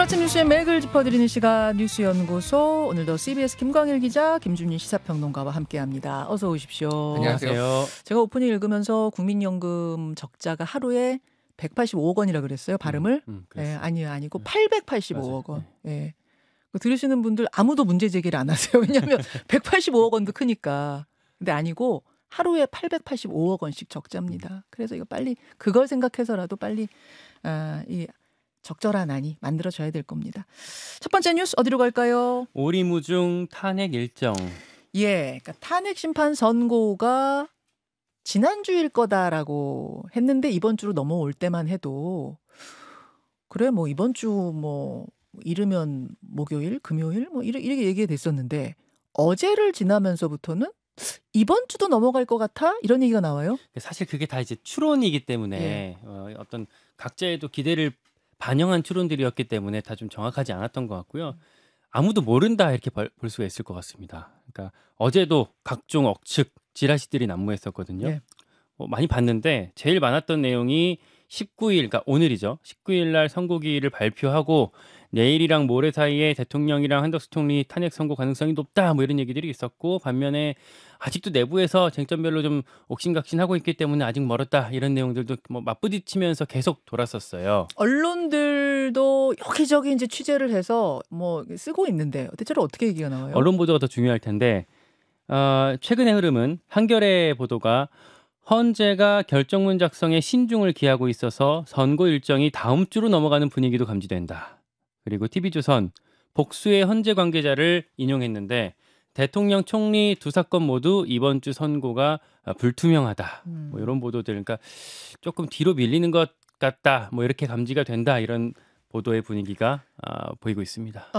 아침 뉴스의 맥을 짚어드리는 시간 뉴스연구소. 오늘도 CBS 김광일 기자, 김준일 시사평론가와 함께합니다. 어서 오십시오. 안녕하세요. 제가 오프닝 읽으면서 국민연금 적자가 하루에 185억 원이라 그랬어요. 발음을? 네, 아니고 885억 원. 네. 들으시는 분들 아무도 문제 제기를 안 하세요. 왜냐하면 185억 원도 크니까. 근데 아니고 하루에 885억 원씩 적자입니다. 그래서 이거 빨리 그걸 생각해서라도 빨리 이 적절한 안이 만들어져야 될 겁니다. 첫 번째 뉴스 어디로 갈까요? 오리무중 탄핵 일정. 예, 그러니까 탄핵 심판 선고가 지난주일 거다라고 했는데 이번 주로 넘어올 때만 해도 그래 뭐 이번 주 뭐 이르면 목요일, 금요일 뭐 이렇게 얘기가 됐었는데 어제를 지나면서부터는 이번 주도 넘어갈 것 같아? 이런 얘기가 나와요. 사실 그게 다 이제 추론이기 때문에 예. 어떤 각자의 또 기대를 반영한 추론들이었기 때문에 다 좀 정확하지 않았던 것 같고요. 아무도 모른다 이렇게 볼 수가 있을 것 같습니다. 그러니까 어제도 각종 억측 지라시들이 난무했었거든요. 예. 많이 봤는데 제일 많았던 내용이 19일, 그러니까 오늘이죠. 19일 날 선고기일을 발표하고 내일이랑 모레 사이에 대통령이랑 한덕수 총리 탄핵 선고 가능성이 높다 뭐 이런 얘기들이 있었고, 반면에 아직도 내부에서 쟁점별로 좀 옥신각신하고 있기 때문에 아직 멀었다 이런 내용들도 뭐 맞부딪히면서 계속 돌았었어요. 언론들도 여기저기 이제 취재를 해서 뭐 쓰고 있는데 대체로 어떻게 얘기가 나와요? 언론 보도가 더 중요할 텐데 최근의 흐름은 한겨레 보도가 헌재가 결정문 작성에 신중을 기하고 있어서 선고 일정이 다음 주로 넘어가는 분위기도 감지된다. 그리고 TV조선 복수의 헌재 관계자를 인용했는데 대통령 총리 두 사건 모두 이번 주 선고가 불투명하다. 뭐 이런 보도들, 그러니까 조금 뒤로 밀리는 것 같다. 뭐 이렇게 감지가 된다. 이런 보도의 분위기가 보이고 있습니다.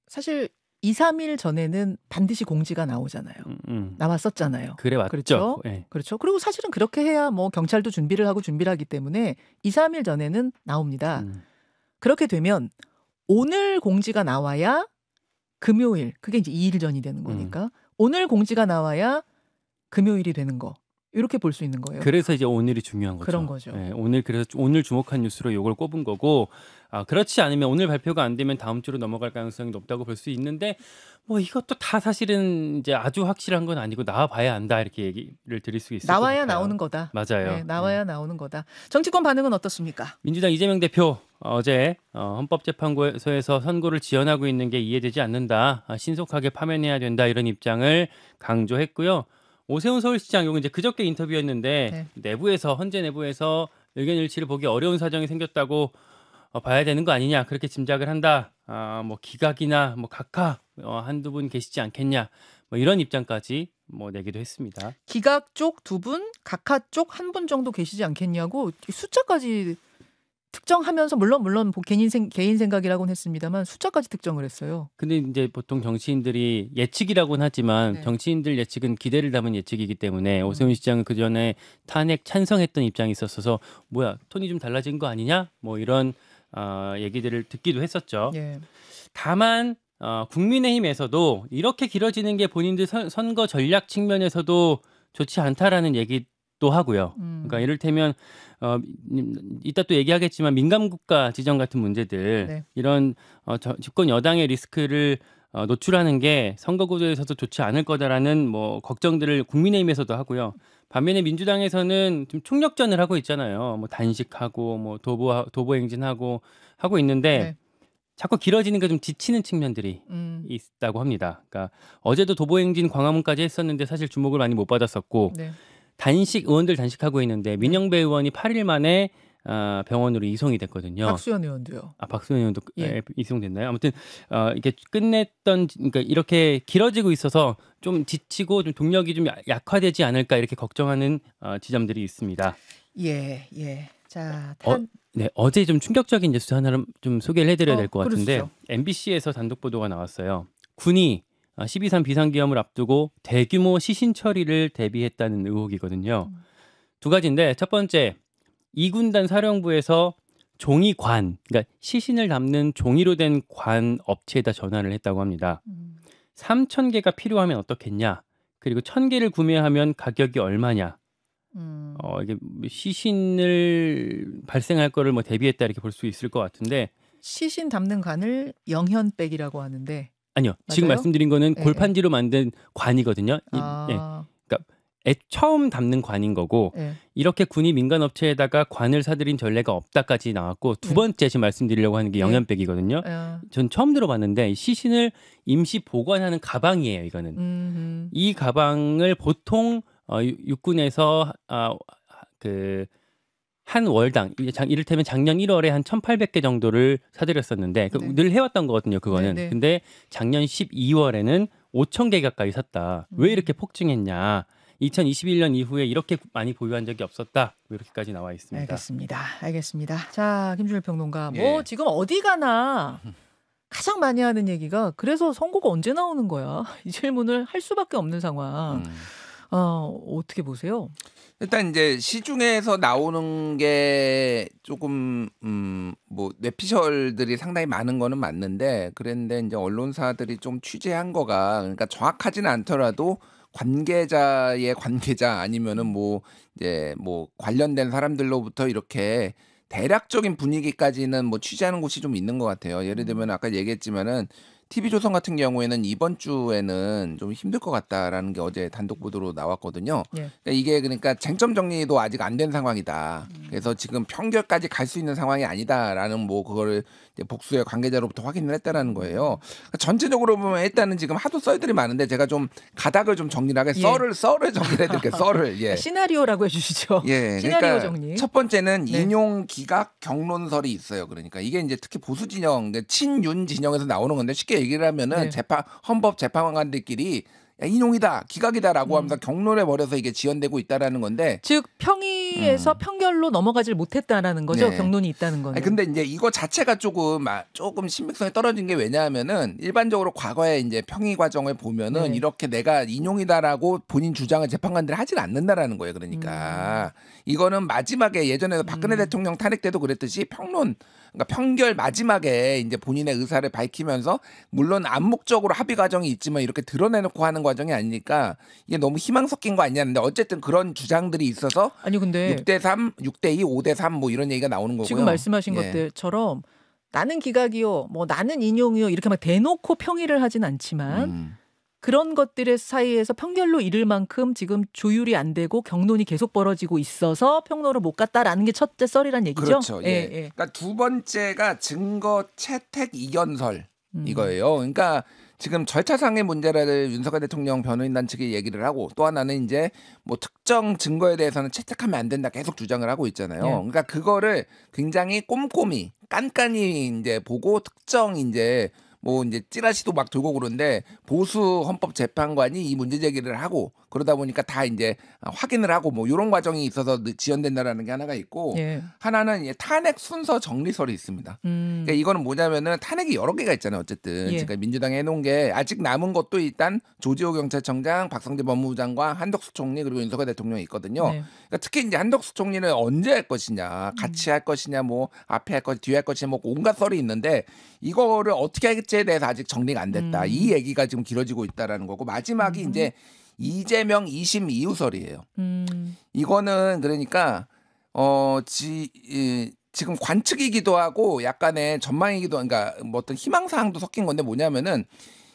사실 2, 3일 전에는 반드시 공지가 나오잖아요. 나왔었잖아요. 그래 왔죠. 그렇죠? 네. 그렇죠. 그리고 사실은 그렇게 해야 뭐 경찰도 준비를 하기 때문에 2, 3일 전에는 나옵니다. 그렇게 되면 오늘 공지가 나와야 금요일, 그게 이제 2일 전이 되는 거니까 오늘 공지가 나와야 금요일이 되는 거. 이렇게 볼 수 있는 거예요. 그래서 이제 오늘이 중요한 거죠. 그런 거죠. 네, 그래서 오늘 주목한 뉴스로 이걸 꼽은 거고, 그렇지 않으면 오늘 발표가 안 되면 다음 주로 넘어갈 가능성이 높다고 볼 수 있는데, 뭐 이것도 다 사실은 이제 아주 확실한 건 아니고 나와봐야 안다 이렇게 얘기를 드릴 수 있을 것 같아요. 나와야 나오는 거다. 맞아요. 네, 나와야 나오는 거다. 정치권 반응은 어떻습니까? 민주당 이재명 대표 어제 헌법재판소에서 선고를 지연하고 있는 게 이해되지 않는다. 신속하게 파면해야 된다 이런 입장을 강조했고요. 오세훈 서울시장 요거 이제 그저께 인터뷰였는데 내부에서 헌재 내부에서 의견 일치를 보기 어려운 사정이 생겼다고 봐야 되는 거 아니냐 그렇게 짐작을 한다. 뭐 기각이나 뭐 각하 한두 분 계시지 않겠냐 뭐 이런 입장까지 뭐 내기도 했습니다. 기각 쪽 2분, 각하 쪽 1분 정도 계시지 않겠냐고 숫자까지 특정하면서 물론 개인 생각이라고는 했습니다만 숫자까지 특정을 했어요. 근데 이제 보통 정치인들이 예측이라고는 하지만 정치인들 예측은 기대를 담은 예측이기 때문에 오세훈 시장은 그 전에 탄핵 찬성했던 입장이 있었어서 뭐야 톤이 좀 달라진 거 아니냐 뭐 이런 얘기들을 듣기도 했었죠. 예. 다만 국민의힘에서도 이렇게 길어지는 게 본인들 선거 전략 측면에서도 좋지 않다라는 얘기도 하고요. 그러니까 이를테면 이따 또 얘기하겠지만 민감국가 지정 같은 문제들 이런 집권 여당의 리스크를 노출하는 게 선거 구도에서도 좋지 않을 거다라는 뭐 걱정들을 국민의힘에서도 하고요. 반면에 민주당에서는 좀 총력전을 하고 있잖아요. 뭐 단식하고 뭐 도보 행진하고 하고 있는데 자꾸 길어지는 게 좀 지치는 측면들이 있다고 합니다. 그러니까 어제도 도보 행진 광화문까지 했었는데 사실 주목을 많이 못 받았었고 의원들 단식하고 있는데 민영배 의원이 8일 만에 병원으로 이송이 됐거든요. 박수현 의원도요. 박수현 의원도 이송됐나요? 아무튼 이게 그러니까 이렇게 길어지고 있어서 좀 지치고 좀 동력이 좀 약화되지 않을까 이렇게 걱정하는 지점들이 있습니다. 예. 자, 어제 좀 충격적인 뉴스 하나를 좀 소개를 해드려야 될 것 같은데 그러시죠. MBC에서 단독 보도가 나왔어요. 군이 12.3 비상기염을 앞두고 대규모 시신 처리를 대비했다는 의혹이거든요. 두 가지인데 첫 번째, 2군단 사령부에서 종이관, 그러니까 시신을 담는 종이로 된 관 업체에다 전화를 했다고 합니다. 3,000개가 필요하면 어떻겠냐? 그리고 1,000개를 구매하면 가격이 얼마냐? 이게 시신을 발생할 거를 뭐 대비했다 이렇게 볼 수 있을 것 같은데 시신 담는 관을 영현백이라고 하는데 아니요. 맞아요? 지금 말씀드린 거는 예, 골판지로 만든 관이거든요. 아, 그러니까 처음 담는 관인 거고 예. 이렇게 군이 민간 업체에다가 관을 사들인 전례가 없다까지 나왔고 두 네. 번째 지금 말씀드리려고 하는 게 네. 영현백이거든요. 전 처음 들어봤는데 이 시신을 임시 보관하는 가방이에요. 이거는 이 가방을 보통 육군에서 그 한 월당 이를테면 작년 1월에 한 1,800개 정도를 사들였었는데 네. 늘 해왔던 거거든요. 그거는. 네, 네. 근데 작년 12월에는 5,000개 가까이 샀다. 왜 이렇게 폭증했냐? 2021년 이후에 이렇게 많이 보유한 적이 없었다. 이렇게까지 나와 있습니다. 알겠습니다. 자, 김준일 평론가. 뭐 예. 지금 어디 가나 가장 많이 하는 얘기가 그래서 선거가 언제 나오는 거야? 이 질문을 할 수밖에 없는 상황. 어떻게 보세요? 일단 이제 시중에서 나오는 게 조금 뭐 뇌피셜들이 상당히 많은 거는 맞는데 그런데 이제 언론사들이 좀 취재한 거가 그러니까 정확하지는 않더라도 관계자의 관계자 아니면은 뭐 이제 뭐 관련된 사람들로부터 이렇게 대략적인 분위기까지는 뭐 취재하는 곳이 좀 있는 것 같아요. 예를 들면 아까 얘기했지만은 TV조선 같은 경우에는 이번 주에는 좀 힘들 것 같다라는 게 어제 단독 보도로 나왔거든요. 예. 그러니까 이게 그러니까 쟁점 정리도 아직 안 된 상황이다. 그래서 지금 평결까지 갈 수 있는 상황이 아니다라는 뭐 그거를 이제 복수의 관계자로부터 확인을 했다라는 거예요. 그러니까 전체적으로 보면 일단은 지금 하도 썰들이 많은데 제가 좀 가닥을 좀 정리를 하게 예. 썰을 정리를 해드릴게요. 썰을. 예. 시나리오라고 해주시죠. 예, 시나리오 그러니까 정리. 첫 번째는 네. 인용 기각 경론설이 있어요. 그러니까 이게 이제 특히 보수 진영, 그러니까 친윤 진영에서 나오는 건데 쉽게 얘기를 하면은 네. 헌법 재판관들끼리 야, 인용이다, 기각이다라고 하면서 경론해 버려서 이게 지연되고 있다라는 건데. 즉 평의에서 평결로 넘어가질 못했다라는 거죠. 네. 경론이 있다는 거는. 아니, 근데 이제 이거 자체가 조금 신빙성이 떨어진 게 왜냐하면은 일반적으로 과거에 이제 평의 과정을 보면은 네. 이렇게 내가 인용이다라고 본인 주장을 재판관들이 하질 않는다라는 거예요. 그러니까 이거는 마지막에 예전에 박근혜 대통령 탄핵 때도 그랬듯이 평론, 그러니까 평결 마지막에 이제 본인의 의사를 밝히면서 물론 암묵적으로 합의 과정이 있지만 이렇게 드러내놓고 하는 과정이 아니니까 이게 너무 희망 섞인 거 아니냐는데 어쨌든 그런 주장들이 있어서 아니 근데 6대3, 6대2, 5대3 뭐 이런 얘기가 나오는 거고요. 지금 말씀하신 예. 것들처럼 나는 기각이요, 뭐 나는 인용이요 이렇게 막 대놓고 평의를 하진 않지만 그런 것들의 사이에서 평결로 이를 만큼 지금 조율이 안 되고 경론이 계속 벌어지고 있어서 평론을 못 갔다라는 게 첫째 썰이란 얘기죠. 그렇죠. 예. 그러니까 두 번째가 증거 채택 이견설 이거예요. 그러니까 지금 절차상의 문제를 윤석열 대통령 변호인단 측이 얘기를 하고 또 하나는 이제 뭐 특정 증거에 대해서는 채택하면 안 된다 계속 주장을 하고 있잖아요. 예. 그러니까 그거를 굉장히 꼼꼼히 깐깐히 이제 보고 특정 이제 뭐 이제 찌라시도 막 돌고 그러는데 보수 헌법재판관이 이 문제 제기를 하고 그러다 보니까 다 이제 확인을 하고 뭐 이런 과정이 있어서 지연된다라는 게 하나가 있고 예. 하나는 이제 탄핵 순서 정리설이 있습니다. 그러니까 이거는 뭐냐면은 탄핵이 여러 개가 있잖아요. 어쨌든 예. 그러니까 민주당이 해놓은 게 아직 남은 것도 일단 조지호 경찰청장, 박성재 법무부 장관, 한덕수 총리 그리고 윤석열 대통령이 있거든요. 네. 그러니까 특히 이제 한덕수 총리는 언제 할 것이냐, 같이 할 것이냐, 뭐 앞에 할 것, 뒤에 할 것이냐, 뭐 온갖 썰이 있는데 이거를 어떻게 할지에 대해서 아직 정리가 안 됐다. 이 얘기가 지금 길어지고 있다라는 거고 마지막이 이제 이재명 2심 이유설이에요. 이거는 그러니까 지금 관측이기도 하고 약간의 전망이기도, 그러니까 뭐 어떤 희망사항도 섞인 건데 뭐냐면은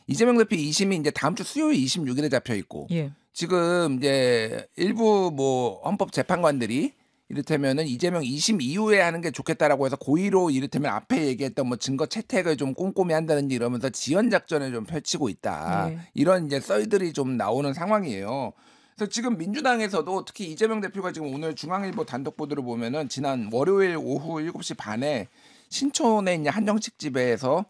이재명 대표 2심이 이제 다음 주 수요일 26일에 잡혀 있고 예. 지금 이제 일부 뭐 헌법 재판관들이 이를테면은 이재명 2심 이후에 하는 게 좋겠다라고 해서 고의로 이를테면 앞에 얘기했던 뭐 증거 채택을 좀 꼼꼼히 한다든지 이러면서 지연 작전을 좀 펼치고 있다. 네. 이런 이제 썰들이 좀 나오는 상황이에요. 그래서 지금 민주당에서도 특히 이재명 대표가 지금 오늘 중앙일보 단독 보도를 보면은 지난 월요일 오후 7시 반에 신촌에 있는 한정식 집에서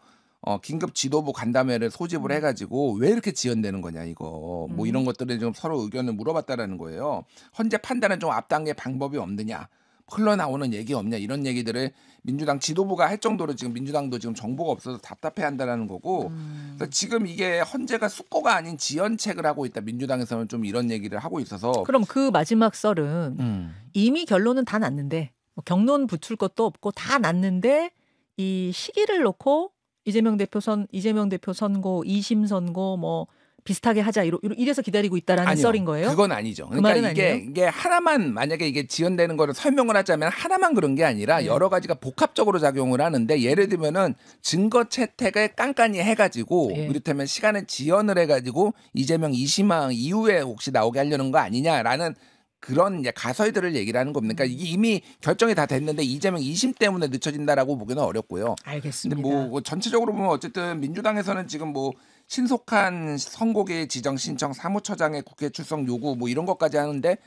긴급 지도부 간담회를 소집을 해가지고 왜 이렇게 지연되는 거냐 이거 뭐 이런 것들을 좀 서로 의견을 물어봤다라는 거예요. 현재 판단은 좀 앞당길 방법이 없느냐, 흘러나오는 얘기 없냐 이런 얘기들을 민주당 지도부가 할 정도로 지금 민주당도 지금 정보가 없어서 답답해한다라는 거고 그래서 지금 이게 헌재가 숙고가 아닌 지연책을 하고 있다. 민주당에서는 좀 이런 얘기를 하고 있어서 그럼 그 마지막 썰은 이미 결론은 다 났는데 뭐 경론 붙을 것도 없고 다 났는데 이 시기를 놓고 이재명 대표 선고, 2심 선고, 뭐 비슷하게 하자 이래서 기다리고 있다라는 아니요, 썰인 거예요? 그건 아니죠. 그 그러니까 말은 이게 하나만 만약에 이게 지연되는 거를 설명을 하자면 하나만 그런 게 아니라 네. 여러 가지가 복합적으로 작용을 하는데 예를 들면은 증거 채택을 깐깐히 해가지고 예. 이를테면 시간을 지연을 해가지고 이재명 2심화 이후에 혹시 나오게 하려는 거 아니냐라는 그런 이제 가설들을 얘기를 하는 겁니다. 그러니까 이게 이미 결정이 다 됐는데 이재명 2심 때문에 늦춰진다라고 보기는 어렵고요. 알겠습니다. 근데 뭐 전체적으로 보면 어쨌든 민주당에서는 지금 뭐 신속한 선고개 지정 신청 사무처장의 국회 출석 요구 뭐 이런 것까지 하는데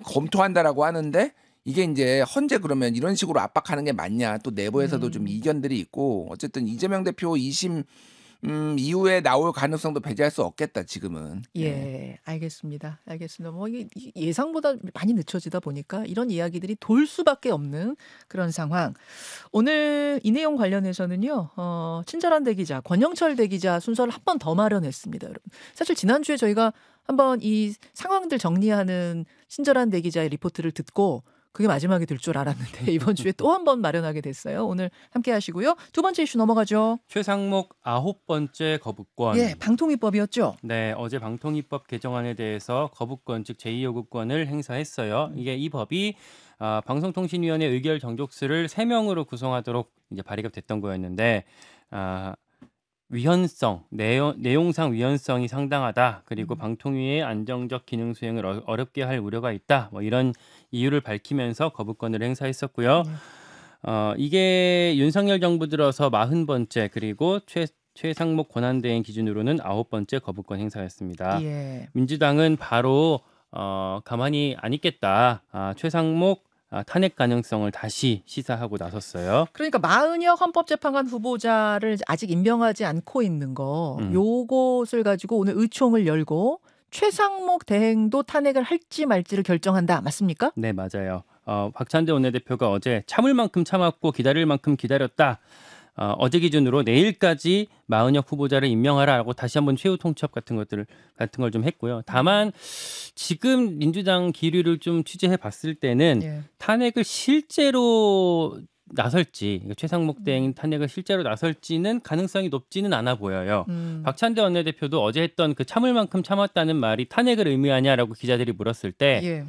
검토한다라고 하는데 이게 이제 헌재 그러면 이런 식으로 압박하는 게 맞냐 또 내부에서도 좀 이견들이 있고 어쨌든 이재명 대표 2심 이후에 나올 가능성도 배제할 수 없겠다 지금은. 예, 알겠습니다. 뭐 이게 예상보다 많이 늦춰지다 보니까 이런 이야기들이 돌 수밖에 없는 그런 상황. 오늘 이 내용 관련해서는요, 친절한 대기자 권영철 대기자 순서를 한 번 더 마련했습니다, 여러분. 사실 지난주에 저희가 한번 이 상황들 정리하는 친절한 대기자의 리포트를 듣고 그게 마지막이 될 줄 알았는데 이번 주에 또 한 번 마련하게 됐어요. 오늘 함께 하시고요. 두 번째 이슈 넘어가죠. 최상목 9번째 거부권. 예, 방통위법이었죠. 네, 어제 방통위법 개정안에 대해서 거부권 즉 제2요구권을 행사했어요. 이게 이 법이 방송통신위원회 의결 정족수를 3명으로 구성하도록 이제 발의가 됐던 거였는데 위헌성, 내용상 위헌성이 상당하다. 그리고 방통위의 안정적 기능 수행을 어렵게 할 우려가 있다. 뭐 이런 이유를 밝히면서 거부권을 행사했었고요. 이게 윤석열 정부 들어서 40번째 그리고 최상목 권한대행 기준으로는 9번째 거부권 행사였습니다. 예. 민주당은 바로 가만히 안 있겠다. 최상목 탄핵 가능성을 다시 시사하고 나섰어요. 그러니까 마은혁 헌법재판관 후보자를 아직 임명하지 않고 있는 거 요것을 가지고 오늘 의총을 열고 최상목 대행도 탄핵을 할지 말지를 결정한다. 맞습니까? 네, 맞아요. 박찬대 원내대표가 어제 참을 만큼 참았고 기다릴 만큼 기다렸다. 어제 기준으로 내일까지 마은혁 후보자를 임명하라고 다시 한번 최후 통첩 같은 걸 좀 했고요. 다만 지금 민주당 기류를 좀 취재해 봤을 때는 예. 탄핵을 실제로 나설지 최상목 대행 탄핵을 실제로 나설지는 가능성이 높지는 않아 보여요. 박찬대 원내대표도 어제 했던 그 참을 만큼 참았다는 말이 탄핵을 의미하냐라고 기자들이 물었을 때 예.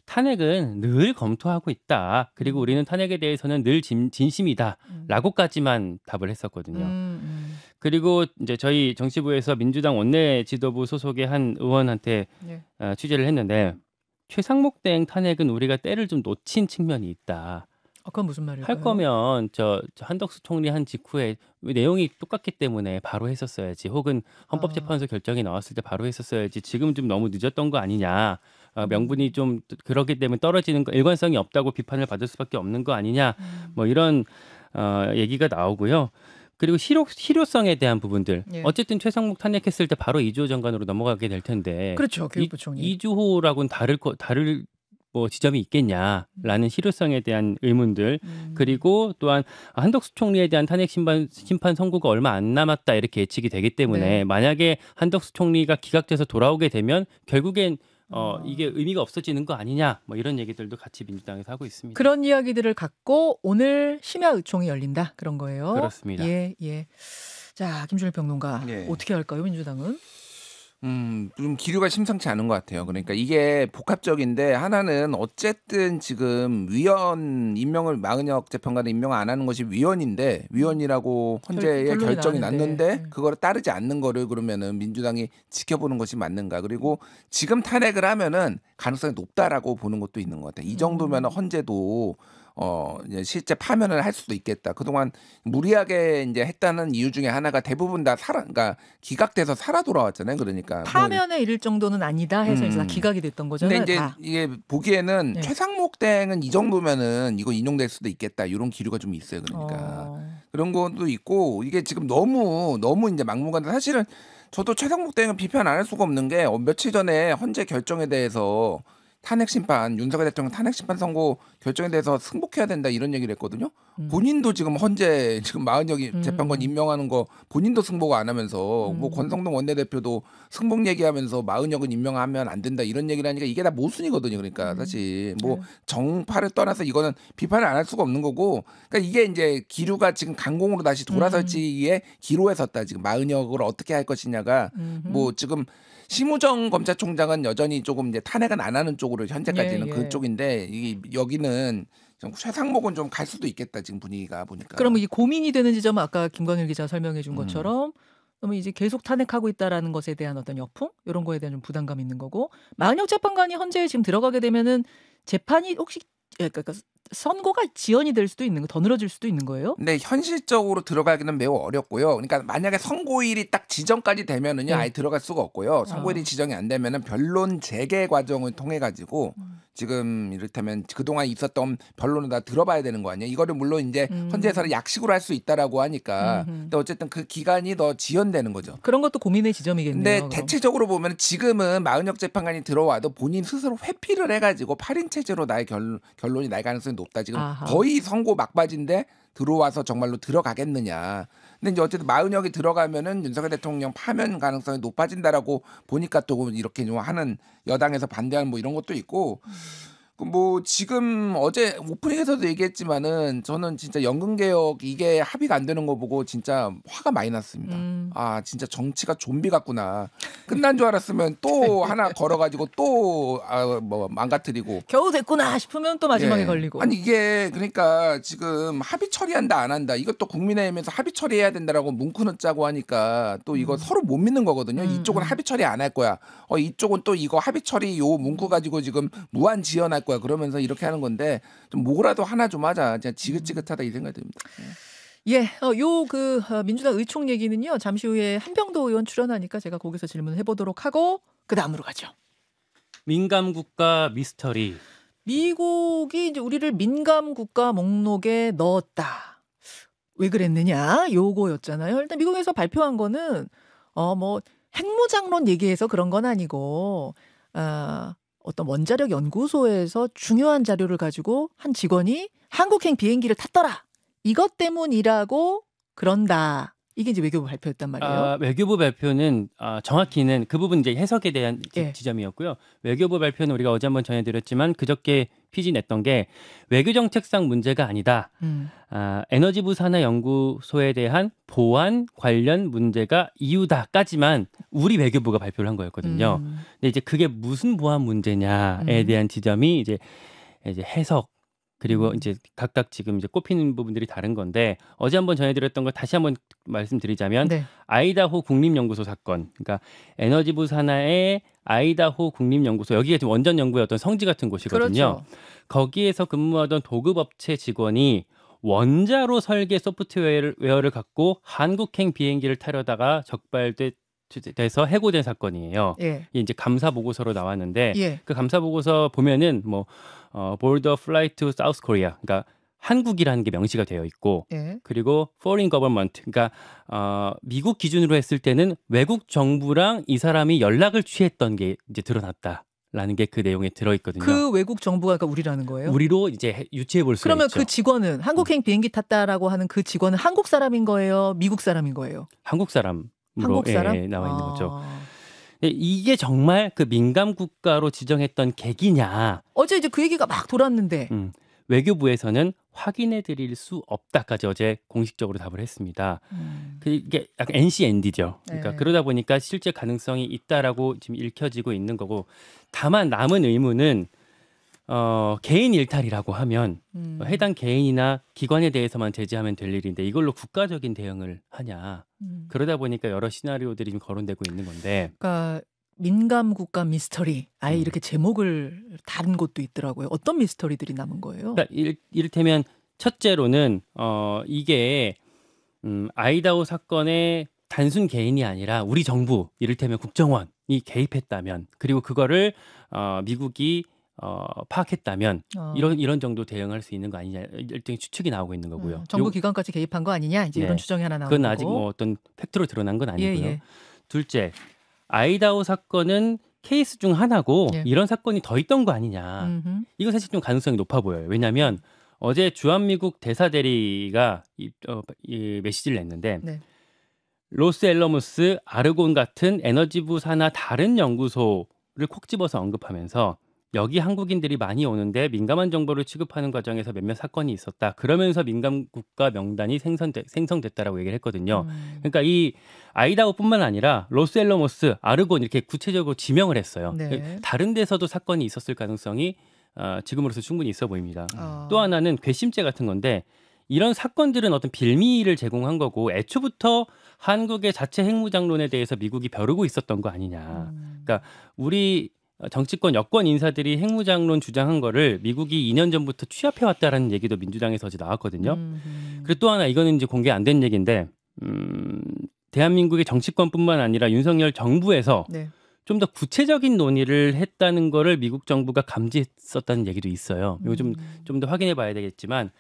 탄핵은 늘 검토하고 있다. 그리고 우리는 탄핵에 대해서는 늘 진심이다. 라고까지만 답을 했었거든요. 그리고 이제 저희 정치부에서 민주당 원내 지도부 소속의 한 의원한테 예. 취재를 했는데 최상목 대행 탄핵은 우리가 때를 좀 놓친 측면이 있다. 그건 무슨 말일까요? 할 거면 저 한덕수 총리 한 직후에 내용이 똑같기 때문에 바로 했었어야지. 혹은 헌법재판소 결정이 나왔을 때 바로 했었어야지. 지금 좀 너무 늦었던 거 아니냐. 명분이 좀 그렇기 때문에 떨어지는 거 일관성이 없다고 비판을 받을 수밖에 없는 거 아니냐. 뭐 이런 얘기가 나오고요. 그리고 실효성에 대한 부분들. 예. 어쨌든 최상목 탄핵했을 때 바로 이주호 장관으로 넘어가게 될 텐데. 그렇죠. 교육부총리. 이주호라고는 다를 뭐 지점이 있겠냐라는 실효성에 대한 의문들 그리고 또한 한덕수 총리에 대한 탄핵 심판 선고가 얼마 안 남았다 이렇게 예측이 되기 때문에 네. 만약에 한덕수 총리가 기각돼서 돌아오게 되면 결국엔 이게 의미가 없어지는 거 아니냐 뭐 이런 얘기들도 같이 민주당에서 하고 있습니다. 그런 이야기들을 갖고 오늘 심야 의총이 열린다 그런 거예요. 그렇습니다. 예, 예. 자, 김준일 평론가 예. 어떻게 할까요, 민주당은? 좀 기류가 심상치 않은 것 같아요. 그러니까 이게 복합적인데 하나는 어쨌든 지금 위원 임명을 마은혁 재판관을 임명 안 하는 것이 위원인데 위원이라고 헌재의 결정이 났는데 그거를 따르지 않는 거를 그러면은 민주당이 지켜보는 것이 맞는가? 그리고 지금 탄핵을 하면은 가능성이 높다라고 보는 것도 있는 것 같아요. 이 정도면 헌재도 이제 실제 파면을 할 수도 있겠다. 그동안 무리하게 이제 했다는 이유 중에 하나가 대부분 다 그러니까 기각돼서 살아 돌아왔잖아요. 그러니까 파면에 이를 정도는 아니다 해서 이제 다 기각이 됐던 거잖아요. 근데 이제 이게 보기에는 네. 최상목 대행은 이 정도면은 이거 인용될 수도 있겠다. 이런 기류가 좀 있어요. 그러니까 그런 것도 있고 이게 지금 너무 이제 막무가내 사실은 저도 최상목 대행은 비판 안 할 수가 없는 게 며칠 전에 헌재 결정에 대해서 탄핵 심판 윤석열 대통령 탄핵 심판 선고 결정에 대해서 승복해야 된다 이런 얘기를 했거든요. 본인도 지금 헌재 지금 마은혁이 재판관 임명하는 거 본인도 승복 안 하면서 뭐 권성동 원내대표도 승복 얘기하면서 마은혁은 임명하면 안 된다 이런 얘기를 하니까 이게 다 모순이거든요. 그러니까 사실 뭐 정파를 떠나서 이거는 비판을 안 할 수가 없는 거고 그러니까 이게 이제 기류가 지금 강공으로 다시 돌아설지에 기로에 섰다. 지금 마은혁을 어떻게 할 것이냐가 뭐 지금 심우정 검찰총장은 여전히 조금 이제 탄핵은 안 하는 쪽으로 현재까지는 그쪽인데 여기는 최상목은 좀 갈 수도 있겠다 지금 분위기가 보니까. 그러면 이 고민이 되는 지점은 아까 김건일 기자 설명해 준 것처럼 그러면 이제 계속 탄핵하고 있다라는 것에 대한 어떤 역풍 이런 거에 대한 좀 부담감이 있는 거고 마은혁 재판관이 헌재에 지금 들어가게 되면은 재판이 혹시 그러니까 선고가 지연이 될 수도 있는 거, 더 늘어질 수도 있는 거예요? 네, 현실적으로 들어가기는 매우 어렵고요. 그러니까 만약에 선고일이 딱 지정까지 되면은요, 아예 들어갈 수가 없고요. 선고일이 지정이 안 되면은 변론 재개 과정을 통해 가지고 지금 이를테면 그동안 있었던 변론을 다 들어봐야 되는 거 아니에요? 이거를 물론 이제 헌재에서는 약식으로 할 수 있다라고 하니까, 근데 어쨌든 그 기간이 더 지연되는 거죠. 그런 것도 고민의 지점이겠네요. 근데 대체적으로 보면 지금은 마은혁 재판관이 들어와도 본인 스스로 회피를 해가지고 8인 체제로 나의 결론이 날 가능성이 높다. 지금 거의 선고 막바지인데 들어와서 정말로 들어가겠느냐. 근데 이제 어쨌든 마은혁이 들어가면은 윤석열 대통령 파면 가능성이 높아진다라고 보니까 또 이렇게 좀 하는 여당에서 반대하는 뭐 이런 것도 있고. 뭐 지금 어제 오프닝에서도 얘기했지만은 저는 진짜 연금개혁 이게 합의가 안 되는 거 보고 진짜 화가 많이 났습니다. 아 진짜 정치가 좀비 같구나. 끝난 줄 알았으면 또 하나 걸어가지고 또 뭐 망가뜨리고 겨우 됐구나 싶으면 또 마지막에 걸리고. 아니 이게 그러니까 지금 합의 처리한다 안 한다 이것도 국민의힘에서 합의 처리해야 된다라고 문구는 짜고 하니까 또 이거 서로 못 믿는 거거든요. 이쪽은 합의 처리 안 할 거야. 이쪽은 또 이거 합의 처리 요 문구 가지고 지금 무한 지연할 거야. 그러면서 이렇게 하는 건데 좀 뭐라도 하나 좀 하자. 진짜 지긋지긋하다 이 생각이 듭니다. 예, 민주당 의총 얘기는요. 잠시 후에 한병도 의원 출연하니까 제가 거기서 질문을 해보도록 하고 그 다음으로 가죠. 민감국가 미스터리. 미국이 이제 우리를 민감국가 목록에 넣었다. 왜 그랬느냐? 요거였잖아요. 일단 미국에서 발표한 거는 뭐 핵무장론 얘기해서 그런 건 아니고 어떤 원자력 연구소에서 중요한 자료를 가지고 한 직원이 한국행 비행기를 탔더라. 이것 때문이라고 그런다. 이게 이제 외교부 발표였단 말이에요. 외교부 발표는 정확히는 그 부분 이제 해석에 대한 지점이었고요. 외교부 발표는 우리가 어제 한번 전해드렸지만 그저께 피지 냈던 게 외교정책상 문제가 아니다. 에너지부 산하연구소에 대한 보안 관련 문제가 이유다까지만 우리 외교부가 발표를 한 거였거든요. 근데 이제 그게 무슨 보안 문제냐에 대한 지점이 이제 해석. 그리고 이제 각각 지금 이제 꼽히는 부분들이 다른 건데 어제 한번 전해드렸던 걸 다시 한번 말씀드리자면 아이다호 국립연구소 사건, 그러니까 에너지부 산하의 아이다호 국립연구소 여기가 지금 원전 연구의 어떤 성지 같은 곳이거든요. 그렇죠. 거기에서 근무하던 도급업체 직원이 원자로 설계 소프트웨어를 갖고 한국행 비행기를 타려다가 적발돼서 해고된 사건이에요. 이제 감사 보고서로 나왔는데 그 감사 보고서 보면은 뭐 Board of Flight to South Korea, 그러니까 한국이라는 게 명시가 되어 있고, 그리고 Foreign Government, 그러니까 미국 기준으로 했을 때는 외국 정부랑 이 사람이 연락을 취했던 게 이제 드러났다라는 게 그 내용에 들어 있거든요. 그 외국 정부가 그러니까 우리라는 거예요? 우리로 이제 유추해 볼 수 있죠. 그러면 그 직원은 한국행 비행기 탔다라고 하는 그 직원은 한국 사람인 거예요? 미국 사람인 거예요? 한국 사람. 한국 사람? 나와 있는 거죠. 이게 정말 그 민감 국가로 지정했던 계기냐? 어제 이제 그 얘기가 막 돌았는데 외교부에서는 확인해 드릴 수 없다까지 어제 공식적으로 답을 했습니다. 이게 약간 NCND죠. 그러니까 그러다 보니까 실제 가능성이 있다라고 지금 읽혀지고 있는 거고, 다만 남은 의문은 개인 일탈이라고 하면 해당 개인이나 기관에 대해서만 제재하면 될 일인데 이걸로 국가적인 대응을 하냐. 그러다 보니까 여러 시나리오들이 좀 거론되고 있는 건데. 그러니까 민감 국가 미스터리 아예 이렇게 제목을 다른 곳도 있더라고요. 어떤 미스터리들이 남은 거예요? 그러니까 이를테면 첫째로는 이게 아이다호 사건의 단순 개인이 아니라 우리 정부, 이를테면 국정원이 개입했다면, 그리고 그거를 미국이 파악했다면 이런 정도 대응할 수 있는 거 아니냐, 일종의 추측이 나오고 있는 거고요. 정부 기관까지 개입한 거 아니냐, 이제 이런 추정이 하나 나오고. 그건 아직 뭐 어떤 팩트로 드러난 건 아니고요. 둘째, 아이다호 사건은 케이스 중 하나고 이런 사건이 더 있던 거 아니냐. 이건 사실 좀 가능성이 높아 보여요. 왜냐하면 어제 주한미국 대사대리가 이 메시지를 냈는데 네. 로스앨러무스, 아르곤 같은 에너지부 산하 다른 연구소를 콕 집어서 언급하면서 여기 한국인들이 많이 오는데 민감한 정보를 취급하는 과정에서 몇몇 사건이 있었다. 그러면서 민감 국가 명단이 생성됐다라고 얘기를 했거든요. 그러니까 이 아이다호뿐만 아니라 로스앨러무스, 아르곤 이렇게 구체적으로 지명을 했어요. 네. 다른 데서도 사건이 있었을 가능성이 지금으로서 충분히 있어 보입니다. 또 하나는 괭심죄 같은 건데 이런 사건들은 어떤 빌미를 제공한 거고 애초부터 한국의 자체 핵무장론에 대해서 미국이 벼르고 있었던 거 아니냐. 그러니까 우리 정치권 여권 인사들이 핵무장론 주장한 거를 미국이 2년 전부터 취합해 왔다라는 얘기도 민주당에서 어제 나왔거든요. 그리고 또 하나 이거는 이제 공개 안 된 얘기인데 대한민국의 정치권뿐만 아니라 윤석열 정부에서 네. 좀 더 구체적인 논의를 했다는 거를 미국 정부가 감지했었다는 얘기도 있어요. 이거 좀 더 확인해 봐야 되겠지만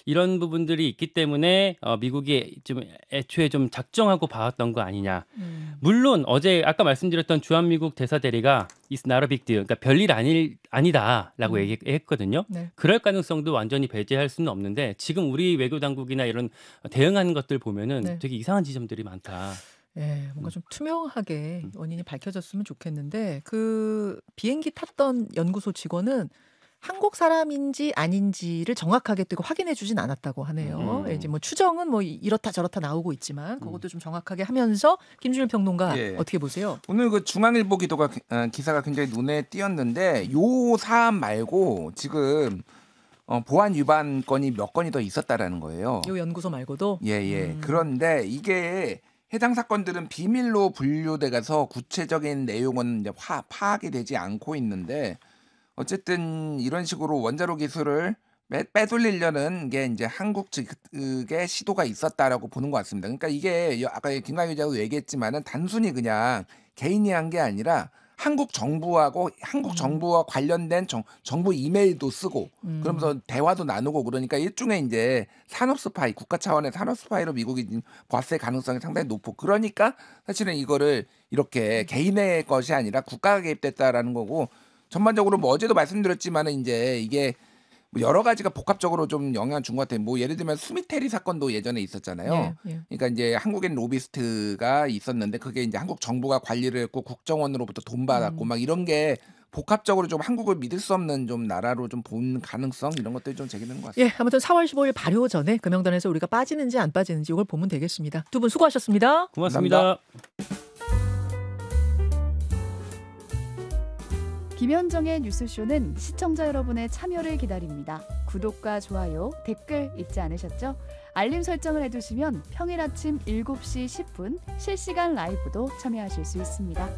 이런 부분들이 있기 때문에 미국이 좀 애초에 좀 작정하고 봐왔던 거 아니냐. 물론 어제 아까 말씀드렸던 주한미국 대사대리가 It's not a big deal. 그러니까 별일 아니다라고 얘기했거든요. 네. 그럴 가능성도 완전히 배제할 수는 없는데 지금 우리 외교 당국이나 이런 대응하는 것들 보면은 네. 되게 이상한 지점들이 많다. 예, 뭔가 좀 투명하게 원인이 밝혀졌으면 좋겠는데 그 비행기 탔던 연구소 직원은 한국 사람인지 아닌지를 정확하게 또 확인해 주진 않았다고 하네요. 이제 뭐 추정은 뭐 이렇다 저렇다 나오고 있지만 그것도 좀 정확하게 하면서 김준일 평론가 예. 어떻게 보세요? 오늘 그 중앙일보 기사가 굉장히 눈에 띄었는데 요 사안 말고 지금 보안 위반 건이 몇 건이 더 있었다라는 거예요. 요 연구소 말고도 예. 그런데 이게 해당 사건들은 비밀로 분류돼 가서 구체적인 내용은 이제 파악이 되지 않고 있는데 어쨌든 이런 식으로 원자로 기술을 빼돌리려는 게 이제 한국 측의 시도가 있었다라고 보는 것 같습니다. 그러니까 이게 아까 김광희 기자도 얘기했지만은 단순히 그냥 개인이 한 게 아니라 한국 정부와 관련된 정부 이메일도 쓰고 그러면서 대화도 나누고 그러니까 일종의 이제 산업 스파이, 국가 차원의 산업 스파이로 미국이 봤을 가능성이 상당히 높고 그러니까 사실은 이거를 이렇게 개인의 것이 아니라 국가가 개입됐다라는 거고 전반적으로 뭐 어제도 말씀드렸지만은 이제 이게 뭐 여러 가지가 복합적으로 좀 영향을 준 것 같아요. 뭐 예를 들면 수미테리 사건도 예전에 있었잖아요. 예. 그러니까 이제 한국인 로비스트가 있었는데 그게 이제 한국 정부가 관리를 했고 국정원으로부터 돈 받았고 막 이런 게 복합적으로 좀 한국을 믿을 수 없는 좀 나라로 좀 본 가능성 이런 것들이 좀 제기되는 것 같습니다. 예, 아무튼 4월 15일 발효 전에 그 명단에서 우리가 빠지는지 안 빠지는지 이걸 보면 되겠습니다. 두 분 수고하셨습니다. 고맙습니다. 감사합니다. 김현정의 뉴스쇼는 시청자 여러분의 참여를 기다립니다. 구독과 좋아요, 댓글 잊지 않으셨죠? 알림 설정을 해두시면 평일 아침 7시 10분 실시간 라이브도 참여하실 수 있습니다.